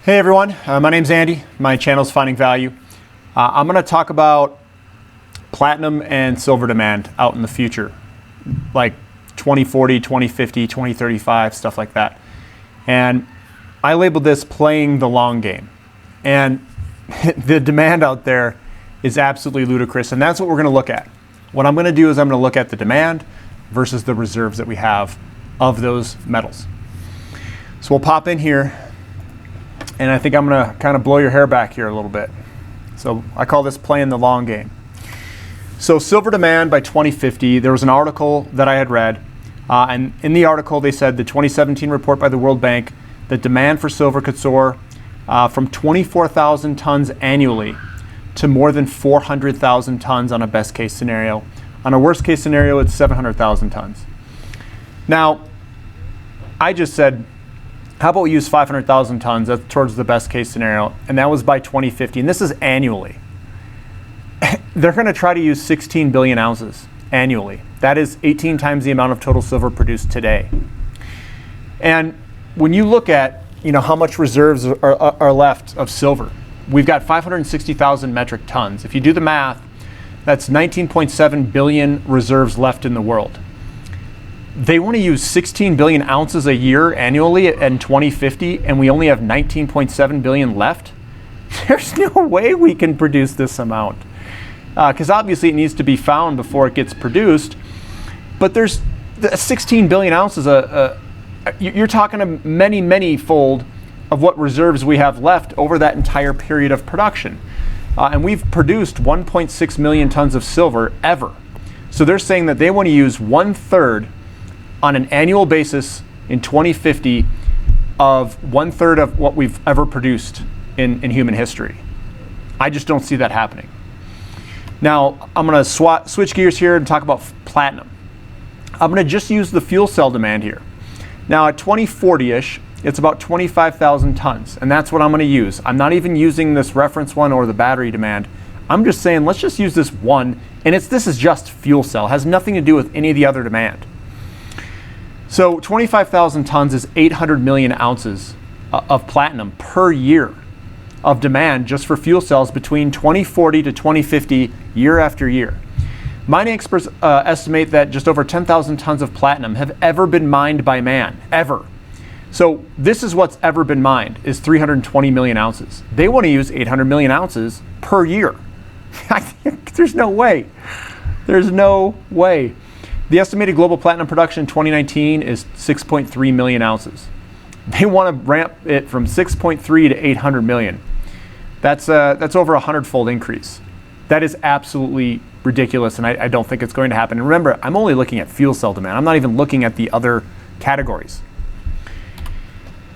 Hey everyone, my name's Andy. My channel's Finding Value. I'm going to talk about platinum and silver demand out in the future, like 2040, 2050, 2035, stuff like that. And I labeled this playing the long game. And the demand out there is absolutely ludicrous, and that's what we're going to look at. What I'm going to do is I'm going to look at the demand versus the reserves that we have of those metals. So we'll pop in here. And I think I'm going to kind of blow your hair back here a little bit. So I call this playing the long game. So silver demand by 2050, there was an article that I had read. And in the article, they said the 2017 report by the World Bank that demand for silver could soar from 24,000 tons annually to more than 400,000 tons on a best case scenario. On a worst case scenario, it's 700,000 tons. Now, I just said, how about we use 500,000 tons towards the best case scenario, and that was by 2050, and this is annually. They're going to try to use 16 billion ounces annually. That is 18 times the amount of total silver produced today. And when you look at how much reserves are left of silver, we've got 560,000 metric tons. If you do the math, that's 19.7 billion reserves left in the world. They want to use 16 billion ounces a year annually in 2050, and we only have 19.7 billion left. There's no way we can produce this amount. Because obviously it needs to be found before it gets produced. But there's 16 billion ounces. You're talking a many, many fold of what reserves we have left over that entire period of production. And we've produced 1.6 million tons of silver ever. So they're saying that they want to use 1/3 on an annual basis in 2050 of 1/3 of what we've ever produced in human history. I just don't see that happening. Now, I'm going to switch gears here and talk about platinum. I'm going to just use the fuel cell demand here. Now, at 2040-ish, it's about 25,000 tons, and that's what I'm going to use. I'm not even using this reference one or the battery demand. I'm just saying, let's just use this one, and this is just fuel cell. It has nothing to do with any of the other demand. So 25,000 tons is 800 million ounces of platinum per year of demand just for fuel cells between 2040 to 2050, year after year. Mining experts estimate that just over 10,000 tons of platinum have ever been mined by man, ever. So this is what's ever been mined, is 320 million ounces. They want to use 800 million ounces per year. There's no way. There's no way. The estimated global platinum production in 2019 is 6.3 million ounces. They want to ramp it from 6.3 to 800 million. That's over a 100-fold increase. That is absolutely ridiculous, and I don't think it's going to happen. And remember, I'm only looking at fuel cell demand. I'm not even looking at the other categories.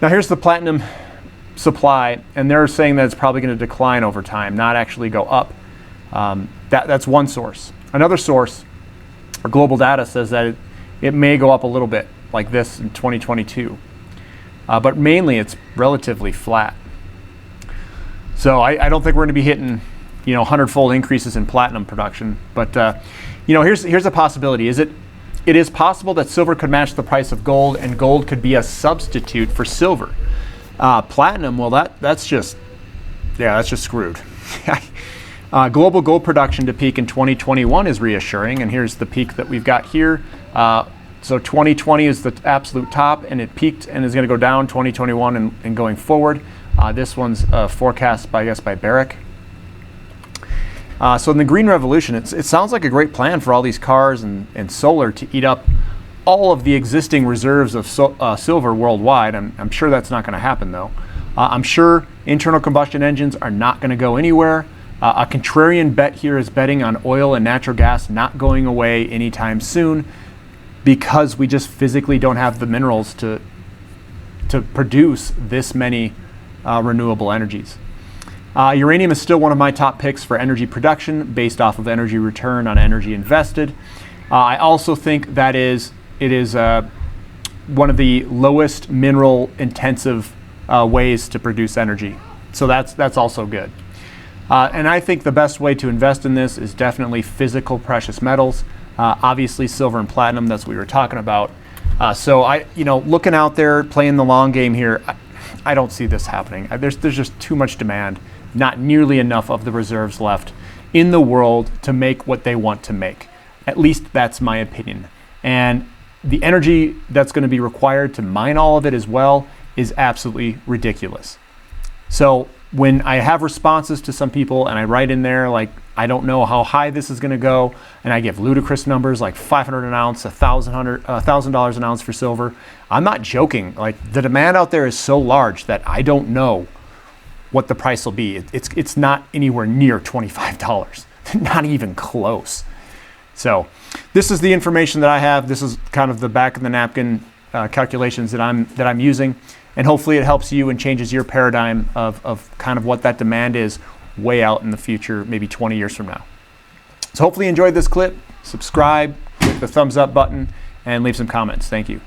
Now here's the platinum supply, and they're saying that it's probably going to decline over time, not actually go up. That's one source. Another source, our global data, says that it may go up a little bit like this in 2022. But mainly it's relatively flat. So I don't think we're going to be hitting 100-fold increases in platinum production. But here's a possibility. It is possible that silver could match the price of gold, and gold could be a substitute for silver. Platinum, well, that's just screwed. Global gold production to peak in 2021 is reassuring, and here's the peak that we've got here. So 2020 is the absolute top, and it peaked and is going to go down 2021 and going forward. This one's forecast by Barrick. So in the green revolution, it sounds like a great plan for all these cars and solar to eat up all of the existing reserves of silver worldwide. I'm sure that's not going to happen, though. I'm sure internal combustion engines are not going to go anywhere. A contrarian bet here is betting on oil and natural gas not going away anytime soon, because we just physically don't have the minerals to produce this many renewable energies. Uranium is still one of my top picks for energy production based off of energy return on energy invested. I also think that it is one of the lowest mineral intensive ways to produce energy. So that's also good. And I think the best way to invest in this is definitely physical precious metals. Obviously silver and platinum, that's what we were talking about. So looking out there, playing the long game here, I don't see this happening. There's just too much demand, not nearly enough of the reserves left in the world to make what they want to make. At least that's my opinion. And the energy that's going to be required to mine all of it as well is absolutely ridiculous. So when I have responses to some people and I write in there like, I don't know how high this is going to go, and I give ludicrous numbers like $500 an ounce, $1,000 an ounce for silver, I'm not joking. Like, the demand out there is so large that I don't know what the price will be. It's not anywhere near $25, not even close. So this is the information that I have. This is kind of the back of the napkin calculations that I'm using, and hopefully it helps you and changes your paradigm of kind of what that demand is way out in the future, maybe 20 years from now. So hopefully you enjoyed this clip. Subscribe, click the thumbs up button, and leave some comments. Thank you.